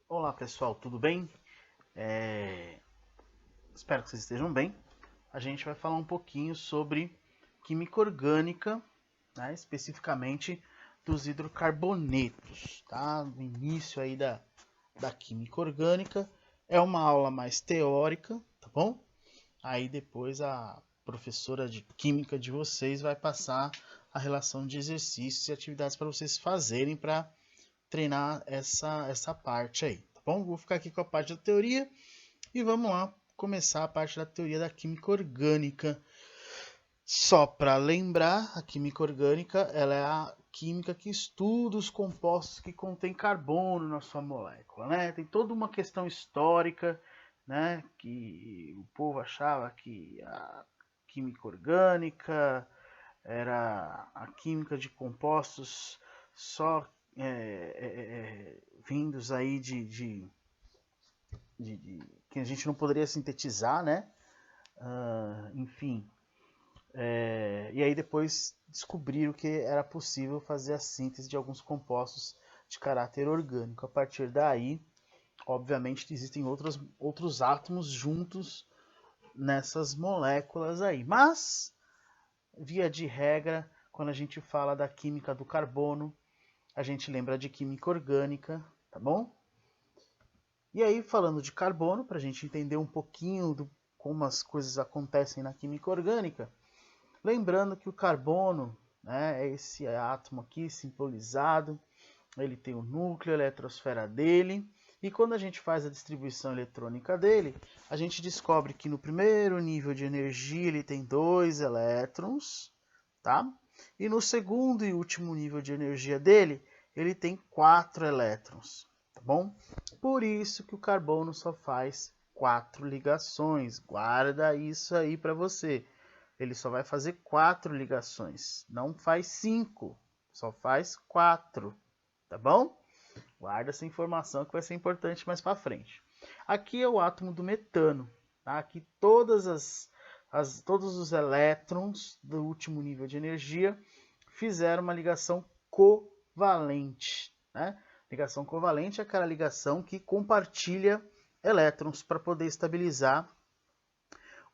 Olá pessoal, tudo bem? Espero que vocês estejam bem. A gente vai falar um pouquinho sobre química orgânica, né? Especificamente dos hidrocarbonetos, tá? No início aí da química orgânica. É uma aula mais teórica, tá bom? Aí depois a professora de química de vocês vai passar a relação de exercícios e atividades para vocês fazerem para treinar essa parte aí, tá bom? Vou ficar aqui com a parte da teoria e vamos lá começar a parte da teoria da química orgânica. Só para lembrar, a química orgânica ela é a química que estuda os compostos que contêm carbono na sua molécula, né? Tem toda uma questão histórica, né? Que o povo achava que a química orgânica era a química de compostos só vindos aí que a gente não poderia sintetizar, né? Enfim. E aí depois descobriram que era possível fazer a síntese de alguns compostos de caráter orgânico. A partir daí, obviamente, existem outros átomos juntos nessas moléculas aí. Mas, via de regra, quando a gente fala da química do carbono, a gente lembra de química orgânica, tá bom? E aí, falando de carbono, para a gente entender um pouquinho do como as coisas acontecem na química orgânica, lembrando que o carbono, né, é esse átomo aqui simbolizado, ele tem o núcleo, a eletrosfera dele, e quando a gente faz a distribuição eletrônica dele, a gente descobre que no primeiro nível de energia ele tem 2 elétrons, tá? E no segundo e último nível de energia dele, ele tem 4 elétrons, tá bom? Por isso que o carbono só faz 4 ligações. Guarda isso aí para você. Ele só vai fazer 4 ligações, não faz 5, só faz 4, tá bom? Guarda essa informação que vai ser importante mais para frente. Aqui é o átomo do metano, tá? Aqui todos os elétrons do último nível de energia fizeram uma ligação covalente, né? Ligação covalente é aquela ligação que compartilha elétrons para poder estabilizar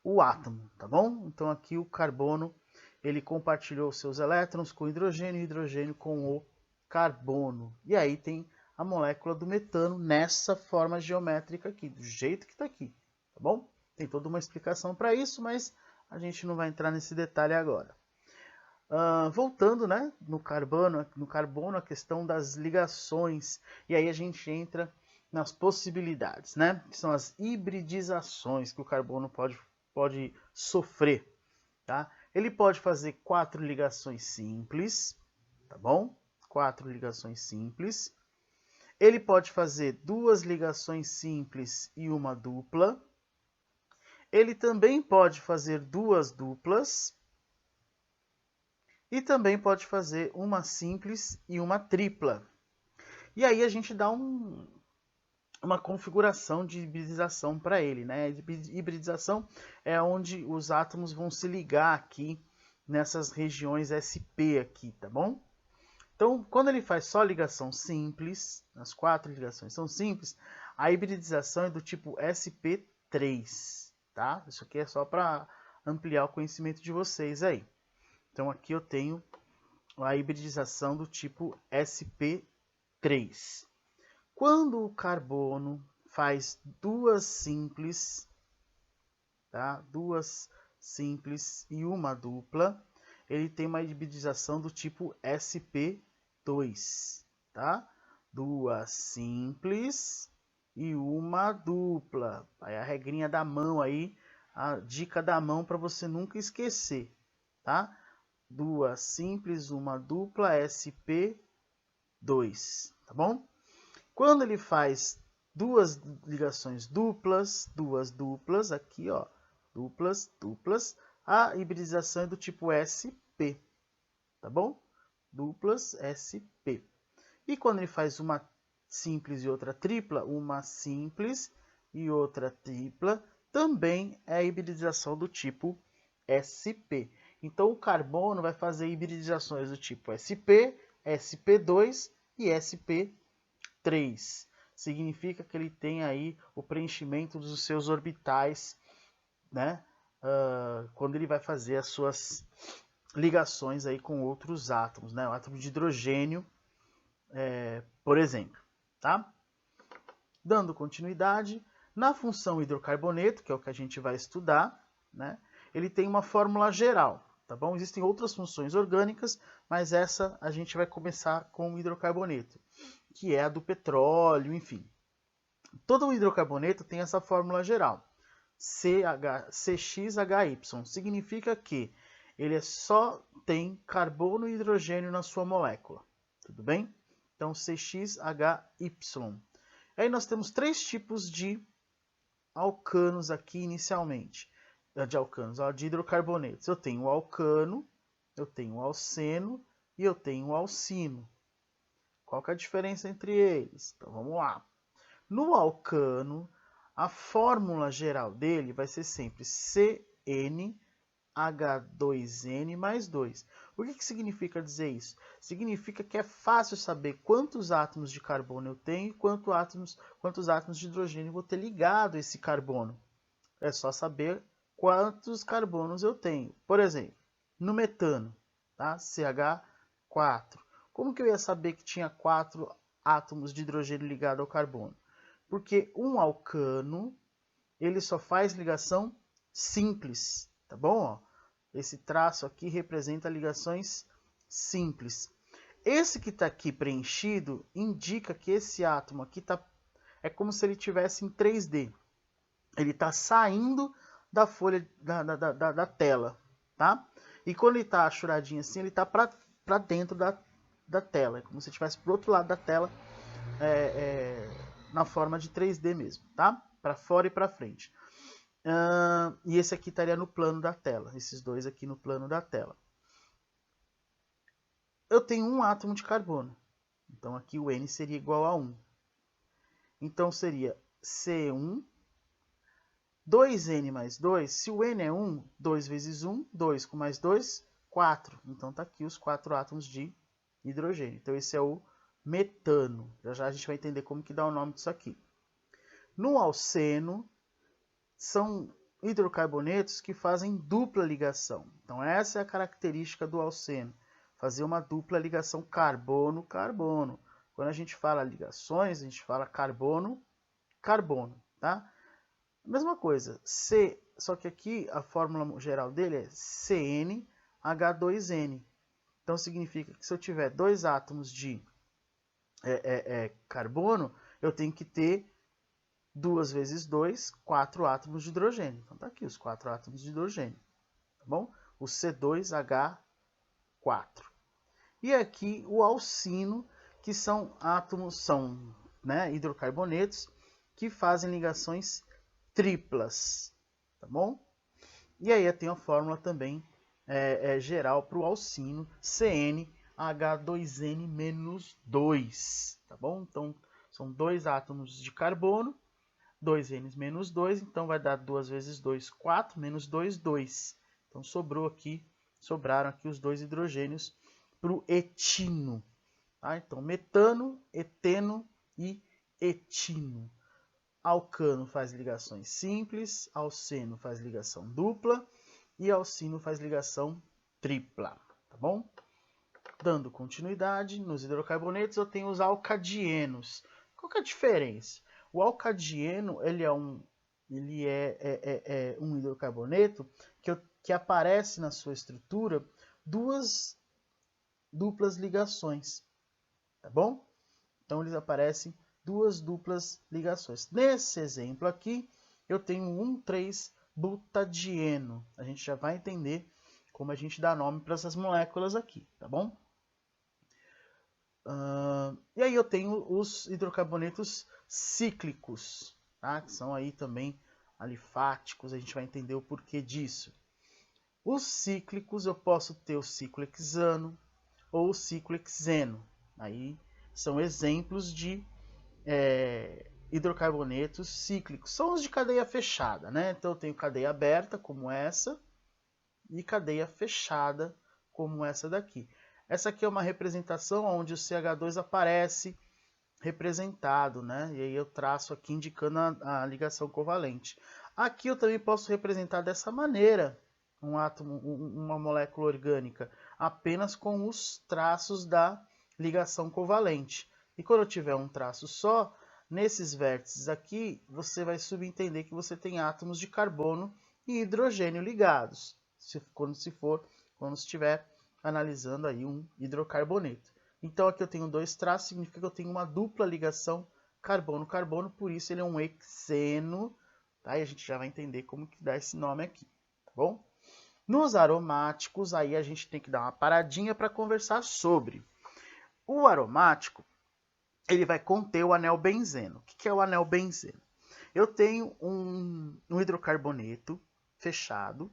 o átomo, tá bom? Então aqui o carbono, ele compartilhou seus elétrons com o hidrogênio e o hidrogênio com o carbono. E aí tem a molécula do metano nessa forma geométrica aqui, do jeito que está aqui, tá bom? Tem toda uma explicação para isso, mas a gente não vai entrar nesse detalhe agora. Voltando, né, no carbono, a questão das ligações, e aí a gente entra nas possibilidades, né, que são as hibridizações que o carbono pode sofrer, tá? Ele pode fazer 4 ligações simples, tá bom? 4 ligações simples. Ele pode fazer 2 ligações simples e uma dupla. Ele também pode fazer 2 duplas. E também pode fazer uma simples e uma tripla. E aí a gente dá uma configuração de hibridização para ele, né? Hibridização é onde os átomos vão se ligar aqui nessas regiões SP aqui, tá bom? Então, quando ele faz só ligação simples, as 4 ligações são simples, a hibridização é do tipo sp3, tá? Isso aqui é só para ampliar o conhecimento de vocês aí. Então, aqui eu tenho a hibridização do tipo sp3. Quando o carbono faz 2 simples, tá? 2 simples e uma dupla, ele tem uma hibridização do tipo sp2, tá? 2 simples e uma dupla. Aí a regrinha da mão aí, a dica da mão para você nunca esquecer, tá? 2 simples, uma dupla, sp2, tá bom? Quando ele faz 2 ligações duplas, aqui ó, duplas, a hibridização é do tipo sp, tá bom? Duplas, sp. E quando ele faz uma simples e outra tripla, uma simples e outra tripla, também é a hibridização do tipo sp. Então o carbono vai fazer hibridizações do tipo sp, sp2 e sp3. significa que ele tem aí o preenchimento dos seus orbitais, né? Quando ele vai fazer as suas ligações aí com outros átomos, né? O átomo de hidrogênio, por exemplo, tá? Dando continuidade, na função hidrocarboneto, que é o que a gente vai estudar, né? Ele tem uma fórmula geral, tá bom? Existem outras funções orgânicas, mas essa a gente vai começar com o hidrocarboneto, que é a do petróleo, enfim. Todo o hidrocarboneto tem essa fórmula geral, CXHY, significa que ele só tem carbono e hidrogênio na sua molécula, tudo bem? Então, CXHY. Aí nós temos três tipos de alcanos aqui inicialmente, de hidrocarbonetos. Eu tenho o alcano, eu tenho o alceno e eu tenho o alcino. Qual que é a diferença entre eles? Então vamos lá. No alcano, a fórmula geral dele vai ser sempre CnH2n mais 2. O que significa dizer isso? Significa que é fácil saber quantos átomos de carbono eu tenho e quantos átomos de hidrogênio eu vou ter ligado a esse carbono. É só saber quantos carbonos eu tenho. Por exemplo, no metano, tá? CH4. Como que eu ia saber que tinha 4 átomos de hidrogênio ligado ao carbono? Porque um alcano, ele só faz ligação simples, tá bom? Ó, esse traço aqui representa ligações simples. Esse que está aqui preenchido indica que esse átomo aqui é como se ele estivesse em 3D. Ele está saindo da folha da tela, tá? E quando ele está achuradinho assim, ele está para dentro da tela. É como se estivesse para o outro lado da tela, na forma de 3D mesmo, tá? Para fora e para frente. E esse aqui estaria no plano da tela. Esses dois aqui no plano da tela. Eu tenho um átomo de carbono. Então aqui o N seria igual a 1. Então seria C1, 2N mais 2. Se o N é 1, 2 vezes 1, 2 com mais 2, 4. Então tá aqui os 4 átomos de hidrogênio. Então esse é o metano. Já a gente vai entender como que dá o nome disso aqui. No alceno, são hidrocarbonetos que fazem dupla ligação. Então essa é a característica do alceno, fazer uma dupla ligação carbono-carbono. Quando a gente fala ligações, a gente fala carbono-carbono, tá? Mesma coisa, só que aqui a fórmula geral dele é CnH2n. Então significa que se eu tiver 2 átomos de carbono, eu tenho que ter 2 vezes 2, 4 átomos de hidrogênio. Então tá aqui os 4 átomos de hidrogênio, tá bom? O C2H4. E aqui o alcino, que são átomos, né, hidrocarbonetos que fazem ligações triplas, tá bom? E aí eu tenho a fórmula também geral para o alcino, CnH2n-2, tá bom? Então são 2 átomos de carbono, 2N menos 2, então vai dar 2 vezes 2, 4, menos 2, 2. Então sobraram aqui os 2 hidrogênios para o etino. Tá? Então metano, eteno e etino. Alcano faz ligações simples, alceno faz ligação dupla e alcino faz ligação tripla, tá bom? Dando continuidade, nos hidrocarbonetos eu tenho os alcadienos. Qual que é a diferença? O alcadieno ele é um hidrocarboneto que aparece na sua estrutura 2 duplas ligações, tá bom? Então eles aparecem 2 duplas ligações. Nesse exemplo aqui, eu tenho 1,3-butadieno. A gente já vai entender como a gente dá nome para essas moléculas aqui, tá bom? E aí eu tenho os hidrocarbonetos cíclicos, tá? Que são aí também alifáticos, a gente vai entender o porquê disso. Os cíclicos eu posso ter o ciclo hexano ou o ciclo hexeno. Aí são exemplos de hidrocarbonetos cíclicos. São os de cadeia fechada, né? Então eu tenho cadeia aberta, como essa, e cadeia fechada, como essa daqui. Essa aqui é uma representação onde o CH2 aparece representado, né? E aí eu traço aqui indicando a ligação covalente. Aqui eu também posso representar dessa maneira um átomo, uma molécula orgânica, apenas com os traços da ligação covalente. E quando eu tiver um traço só, nesses vértices aqui, você vai subentender que você tem átomos de carbono e hidrogênio ligados, quando estiver analisando aí um hidrocarboneto. Então aqui eu tenho dois traços, significa que eu tenho uma dupla ligação carbono-carbono, por isso ele é um hexeno, tá? E a gente já vai entender como que dá esse nome aqui, tá bom? Nos aromáticos, aí a gente tem que dar uma paradinha para conversar sobre. O aromático, ele vai conter o anel benzeno. O que é o anel benzeno? Eu tenho um hidrocarboneto fechado,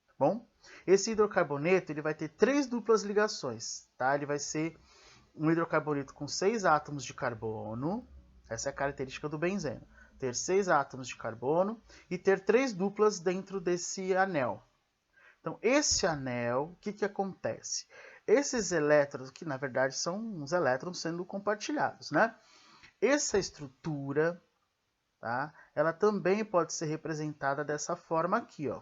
tá bom? Esse hidrocarboneto ele vai ter 3 duplas ligações, tá? Ele vai ser um hidrocarboneto com 6 átomos de carbono, essa é a característica do benzeno, ter 6 átomos de carbono e ter 3 duplas dentro desse anel. Então, esse anel, o que acontece? Esses elétrons, que na verdade são os elétrons sendo compartilhados, né? Essa estrutura, tá? Ela também pode ser representada dessa forma aqui, ó.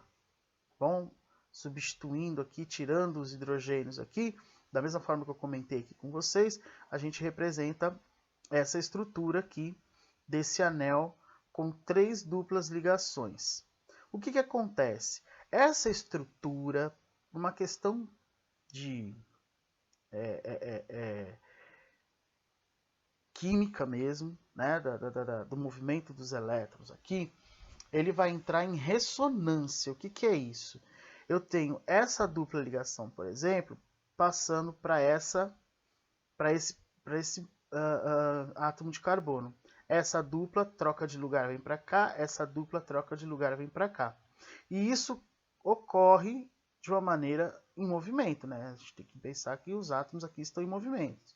Bom, substituindo aqui, tirando os hidrogênios aqui, da mesma forma que eu comentei aqui com vocês, a gente representa essa estrutura aqui desse anel com 3 duplas ligações. O que acontece? Essa estrutura, uma questão de química mesmo, né, do movimento dos elétrons aqui, ele vai entrar em ressonância. O que é isso? Eu tenho essa dupla ligação, por exemplo, passando para esse átomo de carbono. Essa dupla troca de lugar, vem para cá, essa dupla troca de lugar, vem para cá. E isso ocorre de uma maneira em movimento, né? A gente tem que pensar que os átomos aqui estão em movimento.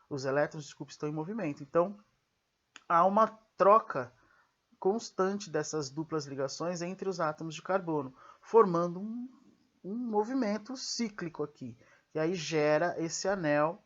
Os elétrons, desculpa, estão em movimento. Então, há uma troca constante dessas duplas ligações entre os átomos de carbono, formando um movimento cíclico aqui. E aí gera esse anel,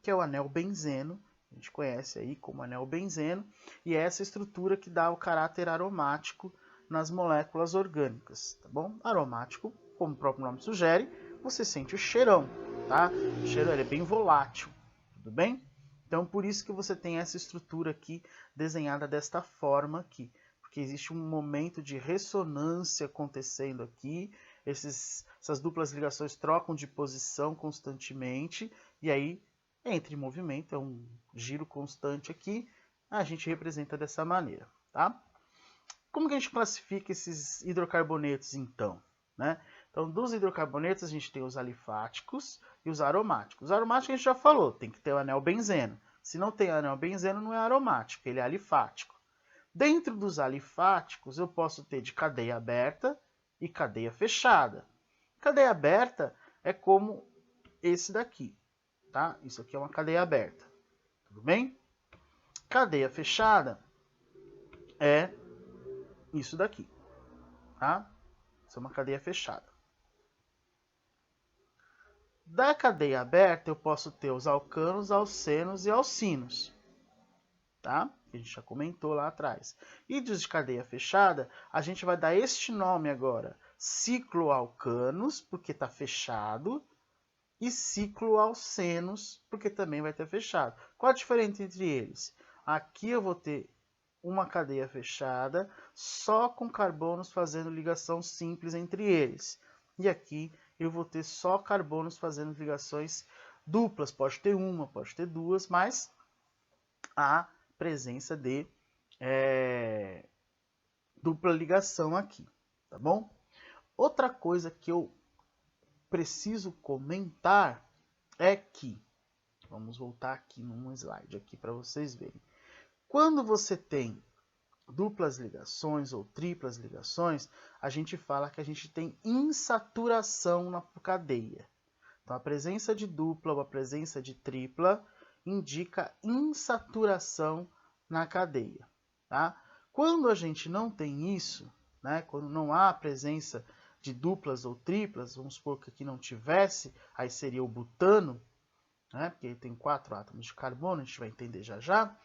que é o anel benzeno, a gente conhece aí como anel benzeno, e é essa estrutura que dá o caráter aromático nas moléculas orgânicas, tá bom? Aromático, como o próprio nome sugere, você sente o cheirão, tá? O cheiro é bem volátil, tudo bem? Então, por isso que você tem essa estrutura aqui desenhada desta forma aqui, porque existe um momento de ressonância acontecendo aqui, essas duplas ligações trocam de posição constantemente, e aí entra em movimento, é um giro constante aqui, a gente representa dessa maneira, tá? Como que a gente classifica esses hidrocarbonetos, então? Né? Então, dos hidrocarbonetos, a gente tem os alifáticos e os aromáticos. Os aromáticos a gente já falou, tem que ter o anel benzeno. Se não tem o anel benzeno, não é aromático, ele é alifático. Dentro dos alifáticos, eu posso ter de cadeia aberta e cadeia fechada. Cadeia aberta é como esse daqui, tá? Isso aqui é uma cadeia aberta, tudo bem? Cadeia fechada é isso daqui, tá? Isso é uma cadeia fechada. Da cadeia aberta, eu posso ter os alcanos, alcenos e alcinos, tá? Que a gente já comentou lá atrás. E dos de cadeia fechada, a gente vai dar este nome agora, cicloalcanos, porque está fechado, e cicloalcenos, porque também vai ter fechado. Qual a diferença entre eles? Aqui eu vou ter uma cadeia fechada, só com carbonos fazendo ligação simples entre eles. E aqui eu vou ter só carbonos fazendo ligações duplas. Pode ter uma, pode ter duas, mas há presença de dupla ligação aqui, tá bom? Outra coisa que eu preciso comentar é que, vamos voltar aqui num slide aqui para vocês verem. Quando você tem duplas ligações ou triplas ligações, a gente fala que a gente tem insaturação na cadeia. Então, a presença de dupla ou a presença de tripla indica insaturação na cadeia, tá? Quando a gente não tem isso, né, quando não há a presença de duplas ou triplas, vamos supor que aqui não tivesse, aí seria o butano, né, porque ele tem 4 átomos de carbono, a gente vai entender já já,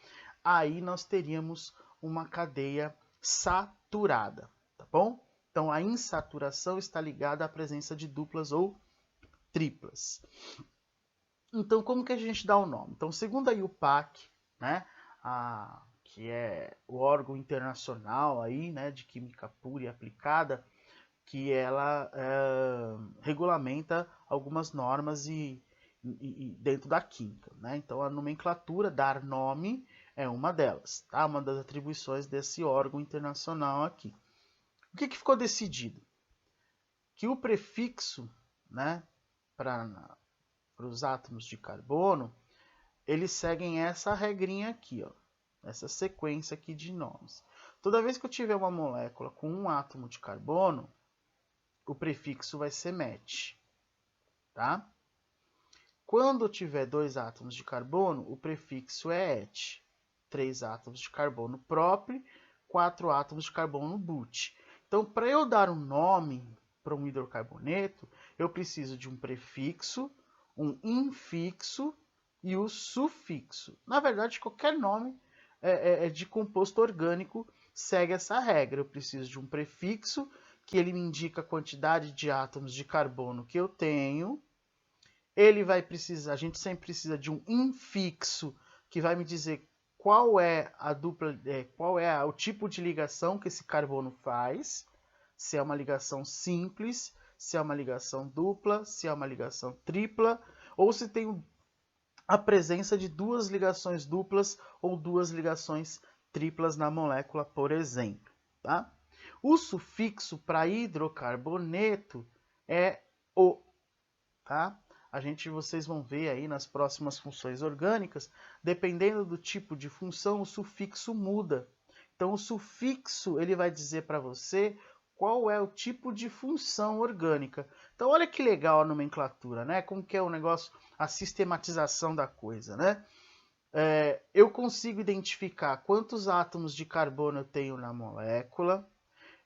aí nós teríamos uma cadeia saturada, tá bom? Então, a insaturação está ligada à presença de duplas ou triplas. Então, como que a gente dá o nome? Então, segundo a IUPAC, né, que é o órgão internacional aí, né, de química pura e aplicada, que ela regulamenta algumas normas e dentro da química, né? Então, a nomenclatura, dar nome, é uma delas, tá? Uma das atribuições desse órgão internacional aqui. O que ficou decidido? Que o prefixo, né, para os átomos de carbono, eles seguem essa regrinha aqui, ó, essa sequência aqui de nomes. Toda vez que eu tiver uma molécula com um átomo de carbono, o prefixo vai ser met, tá? Quando eu tiver 2 átomos de carbono, o prefixo é et. 3 átomos de carbono próprio, 4 átomos de carbono but. Então, para eu dar um nome para um hidrocarboneto, eu preciso de um prefixo, um infixo e o sufixo. Na verdade, qualquer nome de composto orgânico segue essa regra. Eu preciso de um prefixo, que ele me indica a quantidade de átomos de carbono que eu tenho. Ele vai precisar, a gente sempre precisa de um infixo, que vai me dizer qual é a dupla, qual é o tipo de ligação que esse carbono faz, se é uma ligação simples, se é uma ligação dupla, se é uma ligação tripla, ou se tem a presença de 2 ligações duplas ou 2 ligações triplas na molécula, por exemplo. Tá? O sufixo para hidrocarboneto é o. Tá? Vocês vão ver aí nas próximas funções orgânicas, dependendo do tipo de função, o sufixo muda. Então, o sufixo ele vai dizer para você qual é o tipo de função orgânica. Então, olha que legal a nomenclatura, né? Como que é o negócio, a sistematização da coisa, né? Eu consigo identificar quantos átomos de carbono eu tenho na molécula.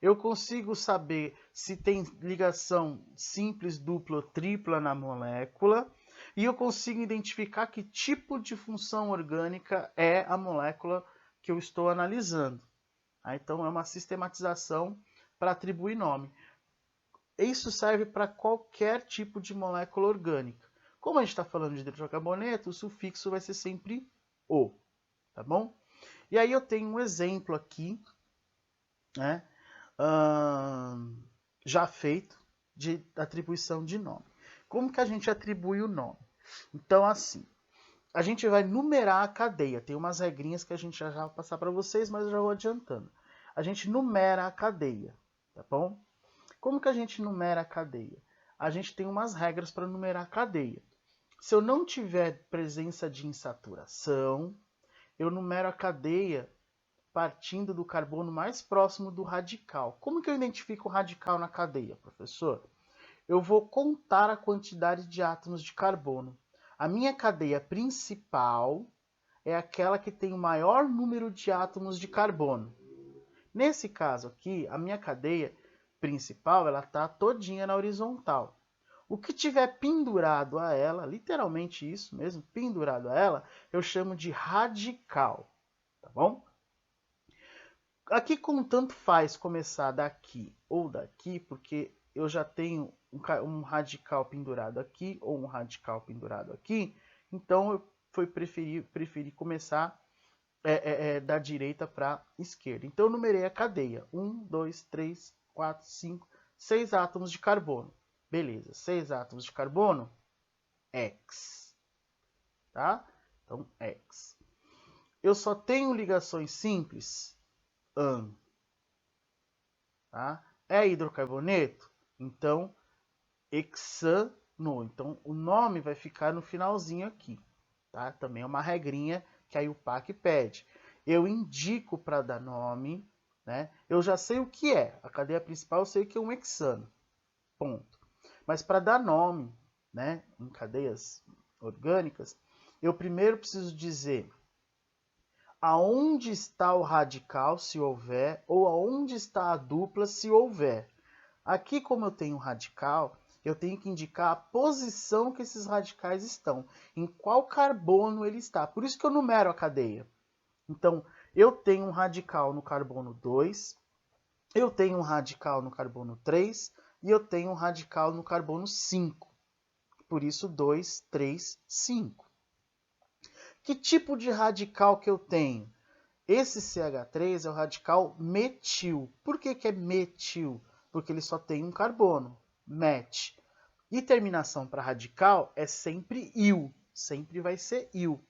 Eu consigo saber se tem ligação simples, dupla ou tripla na molécula. E eu consigo identificar que tipo de função orgânica é a molécula que eu estou analisando. Então, é uma sistematização para atribuir nome. Isso serve para qualquer tipo de molécula orgânica. Como a gente está falando de hidrocarboneto, o sufixo vai ser sempre o, tá bom? E aí eu tenho um exemplo aqui, né? Já feito de atribuição de nome. Como que a gente atribui o nome? Então, assim, a gente vai numerar a cadeia. Tem umas regrinhas que a gente já vai passar para vocês, mas eu já vou adiantando. A gente numera a cadeia, tá bom? Como que a gente numera a cadeia? A gente tem umas regras para numerar a cadeia. Se eu não tiver presença de insaturação, eu numero a cadeia partindo do carbono mais próximo do radical. Como que eu identifico o radical na cadeia, professor? Eu vou contar a quantidade de átomos de carbono. A minha cadeia principal é aquela que tem o maior número de átomos de carbono. Nesse caso aqui, a minha cadeia principal ela está todinha na horizontal. O que tiver pendurado a ela, literalmente isso mesmo, pendurado a ela, eu chamo de radical, tá bom? Aqui, como tanto faz começar daqui ou daqui, porque eu já tenho um radical pendurado aqui ou um radical pendurado aqui, então eu preferi começar da direita para a esquerda. Então eu numerei a cadeia. 1, 2, 3, 4, 5, 6 átomos de carbono. Beleza, 6 átomos de carbono, X. Tá? Então, X. Eu só tenho ligações simples, AN. Tá? É hidrocarboneto? Então, hexano. Então, o nome vai ficar no finalzinho aqui. Tá? Também é uma regrinha que a IUPAC pede. Eu indico para dar nome, né? Eu já sei o que é. A cadeia principal eu sei que é um hexano. Ponto. Mas para dar nome, né, em cadeias orgânicas, eu primeiro preciso dizer aonde está o radical, se houver, ou aonde está a dupla, se houver. Aqui, como eu tenho um radical, eu tenho que indicar a posição que esses radicais estão, em qual carbono ele está. Por isso que eu numero a cadeia. Então, eu tenho um radical no carbono 2, eu tenho um radical no carbono 3 e eu tenho um radical no carbono 5. Por isso, 2, 3, 5. Que tipo de radical que eu tenho? Esse CH3 é o radical metil. Por que é metil? Porque ele só tem um carbono, met. E terminação para radical é sempre il, sempre vai ser il.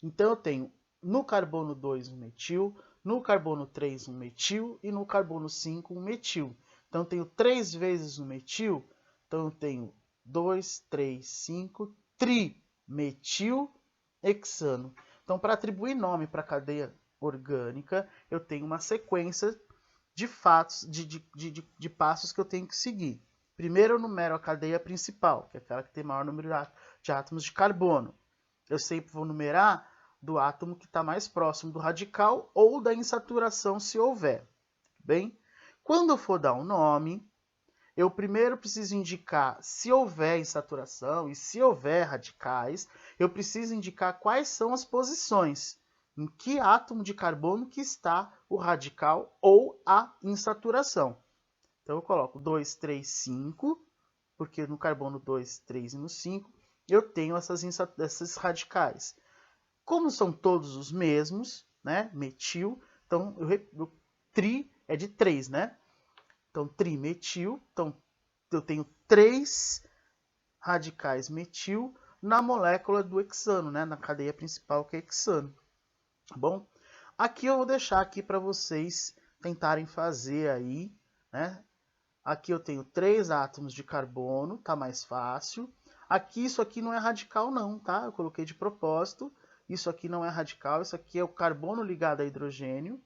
Então eu tenho no carbono 2 um metil, no carbono 3 um metil e no carbono 5 um metil. Então eu tenho 3 vezes um metil, então eu tenho 2, 3, 5, trimetilhexano. Então para atribuir nome para a cadeia orgânica, eu tenho uma sequência de fatos, de passos que eu tenho que seguir. Primeiro eu numero a cadeia principal, que é aquela que tem maior número de átomos de carbono. Eu sempre vou numerar do átomo que está mais próximo do radical ou da insaturação, se houver. Bem, quando eu for dar um nome, eu primeiro preciso indicar se houver insaturação e se houver radicais, eu preciso indicar quais são as posições, em que átomo de carbono que está o radical ou a insaturação. Então eu coloco 2, 3, 5, porque no carbono 2, 3 e no 5 eu tenho esses radicais. Como são todos os mesmos, né, metil, então o tri é de 3, né? Então trimetil, então eu tenho 3 radicais metil na molécula do hexano, né, na cadeia principal que é hexano. Tá bom? Aqui eu vou deixar aqui para vocês tentarem fazer aí, né? Aqui eu tenho 3 átomos de carbono, tá mais fácil. Aqui, isso aqui não é radical não, tá? Eu coloquei de propósito. Isso aqui não é radical, isso aqui é o carbono ligado a hidrogênio.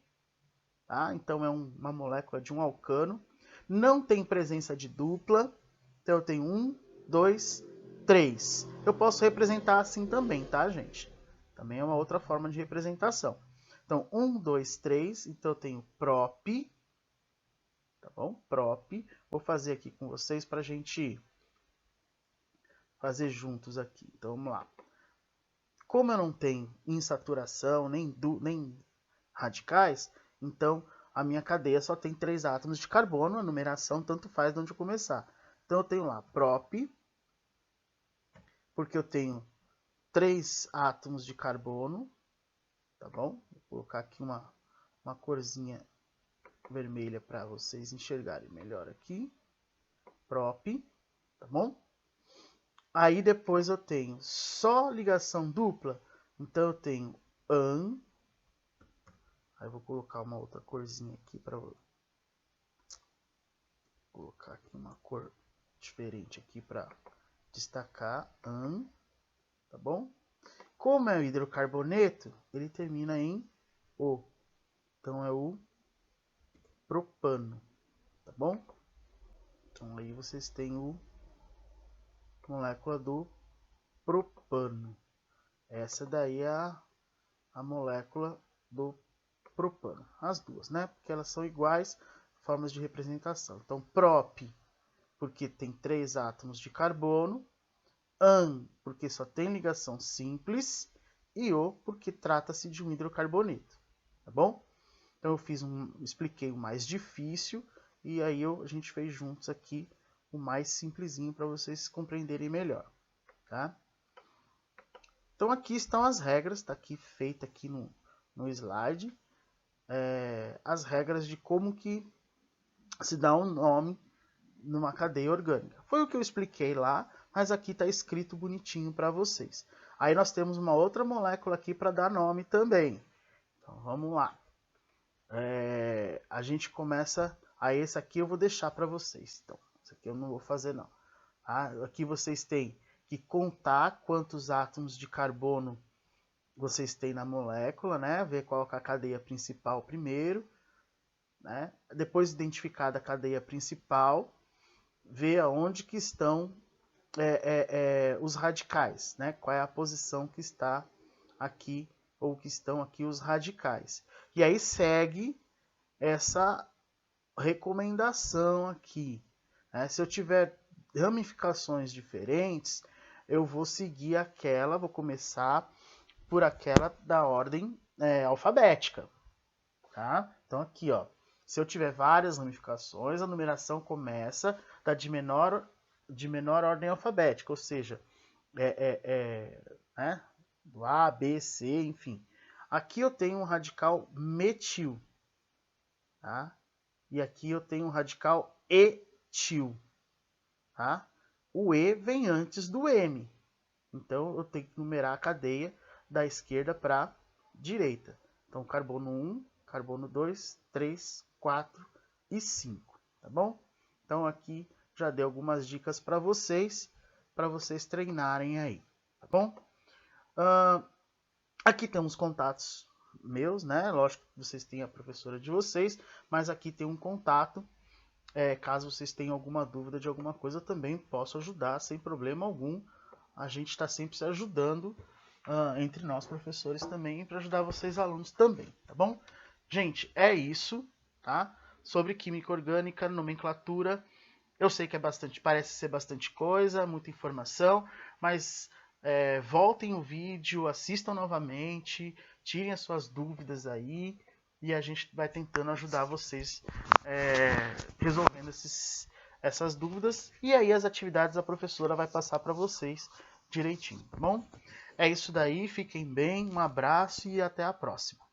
Tá? Então é uma molécula de um alcano. Não tem presença de dupla. Então eu tenho 1, 2, 3. Eu posso representar assim também, tá, gente? Também é uma outra forma de representação. Então, 1, 2, 3. Então eu tenho prop. Tá bom? Prop. Vou fazer aqui com vocês para a gente fazer juntos aqui. Então, vamos lá. Como eu não tenho insaturação, nem radicais, então a minha cadeia só tem 3 átomos de carbono. A numeração tanto faz de onde eu começar. Então, eu tenho lá prop, porque eu tenho 3 átomos de carbono. Tá bom? Vou colocar aqui uma corzinha vermelha para vocês enxergarem melhor aqui. Prop, tá bom? Aí depois eu tenho só ligação dupla, então eu tenho an. Aí eu vou colocar uma outra corzinha aqui para colocar aqui uma cor diferente aqui para destacar an, tá bom? Como é o hidrocarboneto, ele termina em o. Então é o propano, tá bom? Então aí vocês têm o molécula do propano. Essa daí é a molécula do propano. As duas, né? Porque elas são iguais, formas de representação. Então, prop, porque tem 3 átomos de carbono. An, porque só tem ligação simples. E O, porque trata-se de um hidrocarboneto. Tá bom? Então, eu expliquei o mais difícil. E aí a gente fez juntos aqui o mais simplesinho para vocês compreenderem melhor. Tá? Então, aqui estão as regras. Está aqui feita aqui no slide. As regras de como que se dá um nome numa cadeia orgânica. Foi o que eu expliquei lá, mas aqui está escrito bonitinho para vocês. Aí nós temos uma outra molécula aqui para dar nome também. Então vamos lá. A gente começa... esse aqui eu vou deixar para vocês. Então, esse aqui eu não vou fazer não. Aqui vocês têm que contar quantos átomos de carbono vocês têm na molécula, né? Ver qual é a cadeia principal primeiro, né? Depois identificada a cadeia principal, ver aonde que estão os radicais, né? Qual é a posição que está aqui, ou que estão aqui os radicais. E aí segue essa recomendação aqui, né? Se eu tiver ramificações diferentes, eu vou seguir aquela, vou começar por aquela da ordem alfabética, tá? Então aqui, ó, se eu tiver várias ramificações, a numeração começa de menor ordem alfabética, ou seja, né, do A, B, C, enfim. Aqui eu tenho um radical metil, tá? E aqui eu tenho um radical etil, tá? O E vem antes do M, então eu tenho que numerar a cadeia da esquerda para a direita. Então, carbono 1, carbono 2, 3, 4 e 5, tá bom? Então, aqui já dei algumas dicas para vocês treinarem aí, tá bom? Aqui temos contatos meus, né? Lógico que vocês têm a professora de vocês, mas aqui tem um contato. Caso vocês tenham alguma dúvida de alguma coisa, eu também posso ajudar sem problema algum. A gente está sempre se ajudando entre nós professores também, para ajudar vocês alunos também, tá bom? Gente, é isso, tá? Sobre química orgânica, nomenclatura. Eu sei que parece ser bastante coisa, muita informação, mas voltem o vídeo, assistam novamente, tirem as suas dúvidas aí e a gente vai tentando ajudar vocês resolvendo essas dúvidas. E aí as atividades a professora vai passar para vocês direitinho, tá bom? É isso daí, fiquem bem, um abraço e até a próxima.